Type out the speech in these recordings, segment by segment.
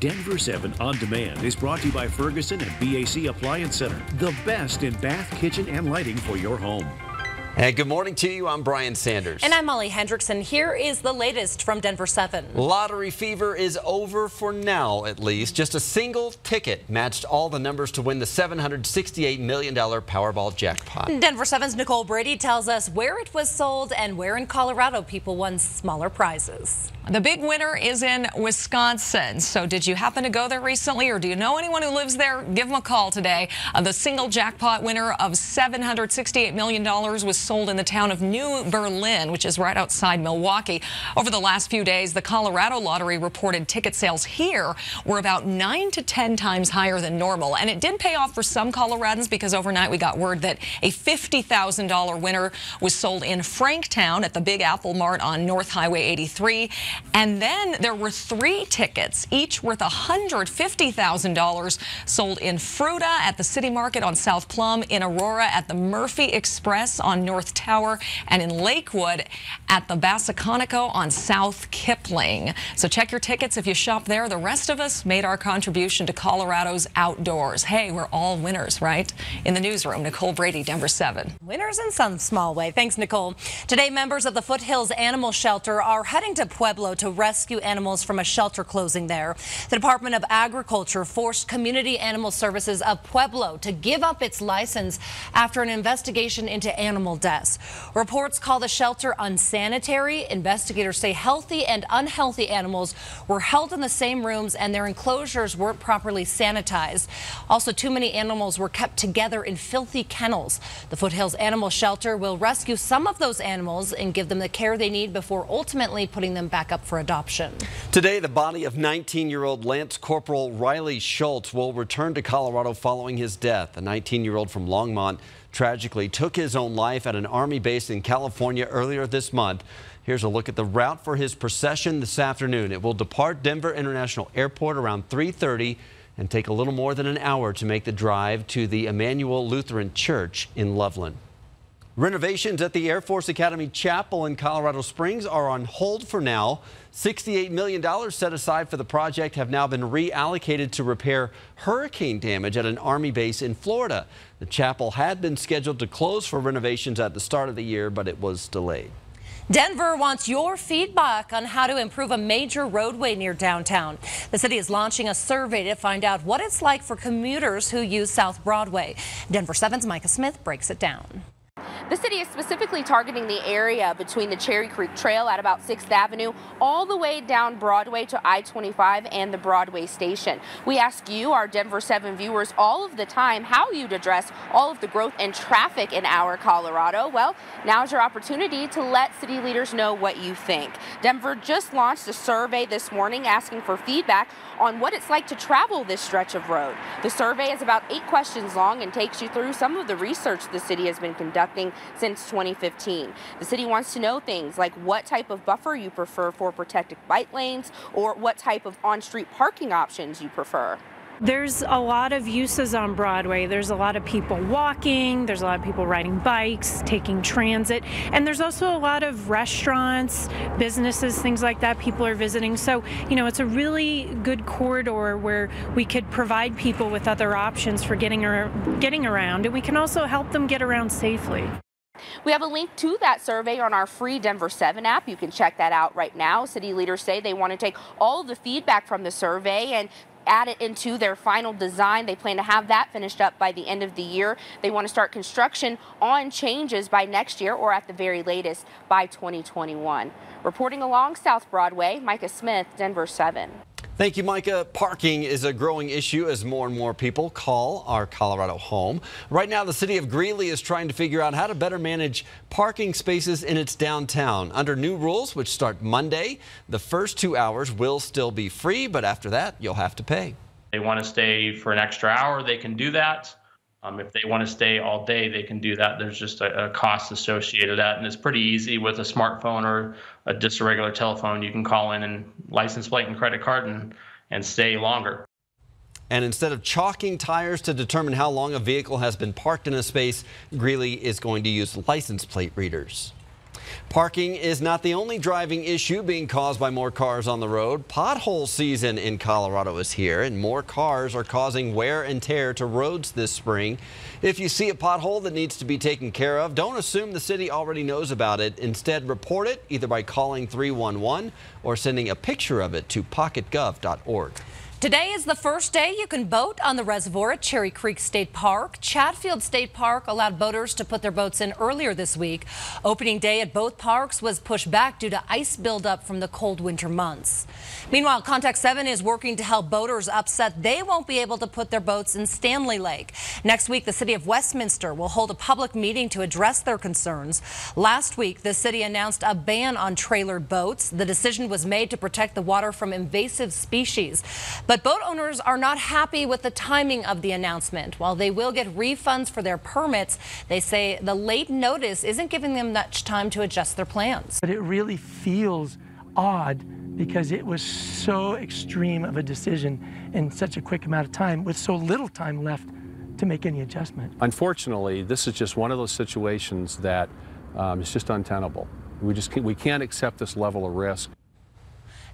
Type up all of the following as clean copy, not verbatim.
Denver 7 On Demand is brought to you by Ferguson and BAC Appliance Center, the best in bath, kitchen, and lighting for your home. Hey, good morning to you. I'm Brian Sanders. And I'm Molly Hendrickson. Here is the latest from Denver 7. Lottery fever is over for now, at least. Just a single ticket matched all the numbers to win the $768 million Powerball jackpot. Denver 7's Nicole Brady tells us where it was sold and where in Colorado people won smaller prizes. The big winner is in Wisconsin. So did you happen to go there recently, or do you know anyone who lives there? Give them a call today. The single jackpot winner of $768 million was sold in the town of New Berlin, which is right outside Milwaukee. Over the last few days, the Colorado Lottery reported ticket sales here were about 9 to 10 times higher than normal. And it did pay off for some Coloradans, because overnight we got word that a $50,000 winner was sold in Franktown at the Big Apple Mart on North Highway 83. And then there were 3 tickets, each worth $150,000, sold in Fruita at the City Market on South Plum, in Aurora at the Murphy Express on North Tower, and in Lakewood at the Bassaconico on South Kipling. So check your tickets if you shop there. The rest of us made our contribution to Colorado's outdoors. Hey, we're all winners, right? In the newsroom, Nicole Brady, Denver 7. Winners in some small way. Thanks, Nicole. Today, members of the Foothills Animal Shelter are heading to Pueblo to rescue animals from a shelter closing there. The Department of Agriculture forced Community Animal Services of Pueblo to give up its license after an investigation into animal deaths. Reports call the shelter unsanitary. Investigators say healthy and unhealthy animals were held in the same rooms and their enclosures weren't properly sanitized. Also, too many animals were kept together in filthy kennels. The Foothills Animal Shelter will rescue some of those animals and give them the care they need before ultimately putting them back up for adoption. Today, the body of 19-year-old Lance Corporal Riley Schultz will return to Colorado following his death. The 19-year-old from Longmont tragically took his own life at an Army base in California earlier this month. Here's a look at the route for his procession this afternoon. It will depart Denver International Airport around 3:30 and take a little more than an hour to make the drive to the Emmanuel Lutheran Church in Loveland. Renovations at the Air Force Academy Chapel in Colorado Springs are on hold for now. $68 million set aside for the project have now been reallocated to repair hurricane damage at an Army base in Florida. The chapel had been scheduled to close for renovations at the start of the year, but it was delayed. Denver wants your feedback on how to improve a major roadway near downtown. The city is launching a survey to find out what it's like for commuters who use South Broadway. Denver 7's Micah Smith breaks it down. The city is specifically targeting the area between the Cherry Creek Trail at about 6th Avenue all the way down Broadway to I-25 and the Broadway station. We ask you, our Denver 7 viewers, all of the time how you'd address all of the growth and traffic in our Colorado. Well, now's your opportunity to let city leaders know what you think. Denver just launched a survey this morning asking for feedback on what it's like to travel this stretch of road. The survey is about 8 questions long and takes you through some of the research the city has been conducting since 2015. The city wants to know things like what type of buffer you prefer for protected bike lanes, or what type of on-street parking options you prefer. There's a lot of uses on Broadway. There's a lot of people walking, there's a lot of people riding bikes, taking transit, and there's also a lot of restaurants, businesses, things like that people are visiting. So, you know, it's a really good corridor where we could provide people with other options for getting around, and we can also help them get around safely. We have a link to that survey on our free Denver 7 app. You can check that out right now. City leaders say they want to take all of the feedback from the survey and add it into their final design. They plan to have that finished up by the end of the year. They want to start construction on changes by next year, or at the very latest by 2021. Reporting along South Broadway, Micah Smith, Denver 7. Thank you, Micah. Parking is a growing issue as more and more people call our Colorado home. Right now, the city of Greeley is trying to figure out how to better manage parking spaces in its downtown. Under new rules, which start Monday, the first 2 hours will still be free, but after that, you'll have to pay. They want to stay for an extra hour, they can do that. If they want to stay all day, they can do that. There's just a cost associated with that, and it's pretty easy with a smartphone or just a regular telephone. You can call in and license plate and credit card and stay longer. And instead of chalking tires to determine how long a vehicle has been parked in a space, Greeley is going to use license plate readers. Parking is not the only driving issue being caused by more cars on the road. Pothole season in Colorado is here, and more cars are causing wear and tear to roads this spring. If you see a pothole that needs to be taken care of, don't assume the city already knows about it. Instead, report it either by calling 311 or sending a picture of it to pocketgov.org. Today is the first day you can boat on the reservoir at Cherry Creek State Park. Chatfield State Park allowed boaters to put their boats in earlier this week. Opening day at both parks was pushed back due to ice buildup from the cold winter months. Meanwhile, Contact 7 is working to help boaters upset they won't be able to put their boats in Stanley Lake. Next week, the city of Westminster will hold a public meeting to address their concerns. Last week, the city announced a ban on trailer boats. The decision was made to protect the water from invasive species. But boat owners are not happy with the timing of the announcement. While they will get refunds for their permits, they say the late notice isn't giving them much time to adjust their plans. But it really feels odd because it was so extreme of a decision in such a quick amount of time with so little time left to make any adjustment. Unfortunately, this is just one of those situations that is just untenable. We can't accept this level of risk.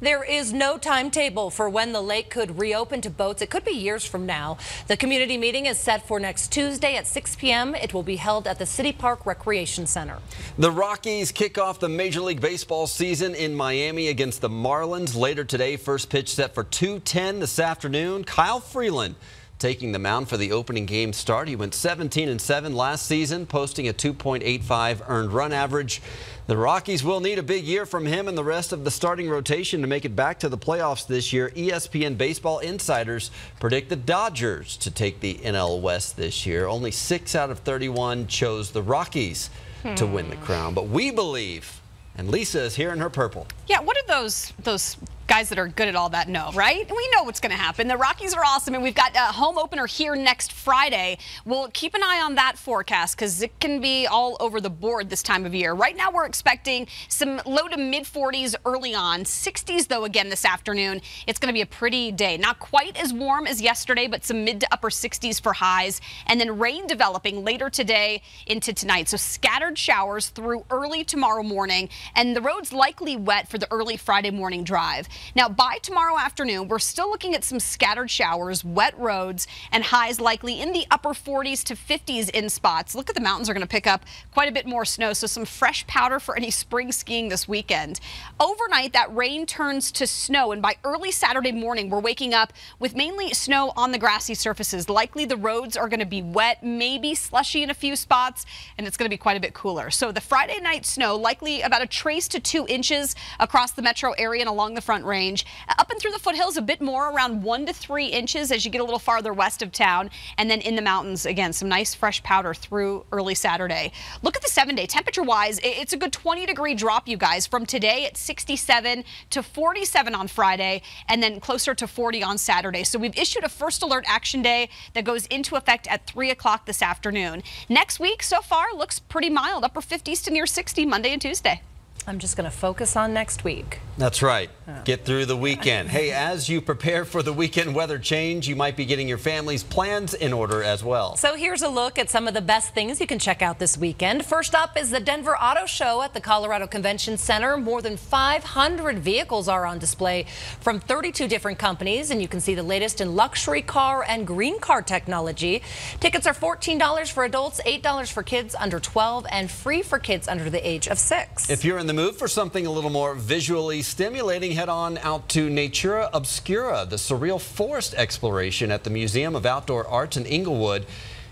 There is no timetable for when the lake could reopen to boats. It could be years from now. The community meeting is set for next Tuesday at 6 p.m. It will be held at the City Park Recreation Center. The Rockies kick off the Major League Baseball season in Miami against the Marlins later today. First pitch set for 2:10 this afternoon. Kyle Freeland taking the mound for the opening game start. He went 17-7 last season, posting a 2.85 earned run average. The Rockies will need a big year from him and the rest of the starting rotation to make it back to the playoffs this year. ESPN baseball insiders predict the Dodgers to take the NL West this year. Only 6 out of 31 chose the Rockies to win the crown. But we believe, and Lisa is here in her purple. Yeah, what do those guys that are good at all that know, right? We know what's going to happen. The Rockies are awesome, and we've got a home opener here next Friday. We'll keep an eye on that forecast because it can be all over the board this time of year. Right now, we're expecting some low to mid 40s early on. 60s, though, again this afternoon. It's going to be a pretty day. Not quite as warm as yesterday, but some mid to upper 60s for highs. And then rain developing later today into tonight. So scattered showers through early tomorrow morning, and the roads likely wet for the early Friday morning drive. Now, by tomorrow afternoon, we're still looking at some scattered showers, wet roads, and highs likely in the upper 40s to 50s in spots. Look at the mountains are going to pick up quite a bit more snow, so some fresh powder for any spring skiing this weekend. Overnight, that rain turns to snow, and by early Saturday morning, we're waking up with mainly snow on the grassy surfaces. Likely the roads are going to be wet, maybe slushy in a few spots, and it's going to be quite a bit cooler. So the Friday night snow, likely about a trace to 2 inches across the metro area and along the Front Range. Up and through the foothills, a bit more, around 1 to 3 inches as you get a little farther west of town. And then in the mountains, again, some nice fresh powder through early Saturday. Look at the 7-day. Temperature-wise, it's a good 20-degree drop, you guys, from today at 67 to 47 on Friday, and then closer to 40 on Saturday. So we've issued a first alert action day that goes into effect at 3 o'clock this afternoon. Next week, so far, looks pretty mild, upper 50s to near 60 Monday and Tuesday. I'm just going to focus on next week. That's right. Get through the weekend. Hey, as you prepare for the weekend weather change, you might be getting your family's plans in order as well. So here's a look at some of the best things you can check out this weekend. First up is the Denver Auto Show at the Colorado Convention Center. More than 500 vehicles are on display from 32 different companies, and you can see the latest in luxury car and green car technology. Tickets are $14 for adults, $8 for kids under 12, and free for kids under the age of 6. If you're in the mood for something a little more visually stimulating, head on out to Natura Obscura, the surreal forest exploration at the Museum of Outdoor Arts in Inglewood.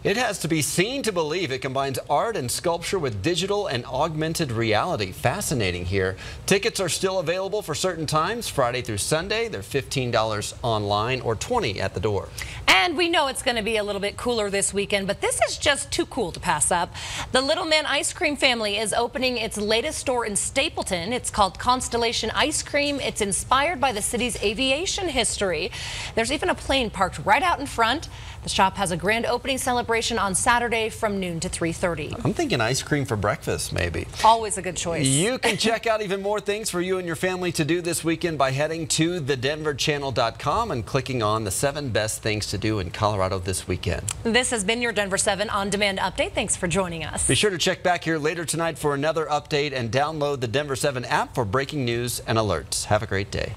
It has to be seen to believe. It combines art and sculpture with digital and augmented reality. Fascinating here. Tickets are still available for certain times, Friday through Sunday. They're $15 online or $20 at the door. And we know it's going to be a little bit cooler this weekend, but this is just too cool to pass up. The Little Man Ice Cream family is opening its latest store in Stapleton. It's called Constellation Ice Cream. It's inspired by the city's aviation history. There's even a plane parked right out in front. The shop has a grand opening celebration operation on Saturday from noon to 3:30. I'm thinking ice cream for breakfast, maybe. Always a good choice. You can check out even more things for you and your family to do this weekend by heading to thedenverchannel.com and clicking on the 7 best things to do in Colorado this weekend. This has been your Denver 7 on-demand update. Thanks for joining us. Be sure to check back here later tonight for another update and download the Denver 7 app for breaking news and alerts. Have a great day.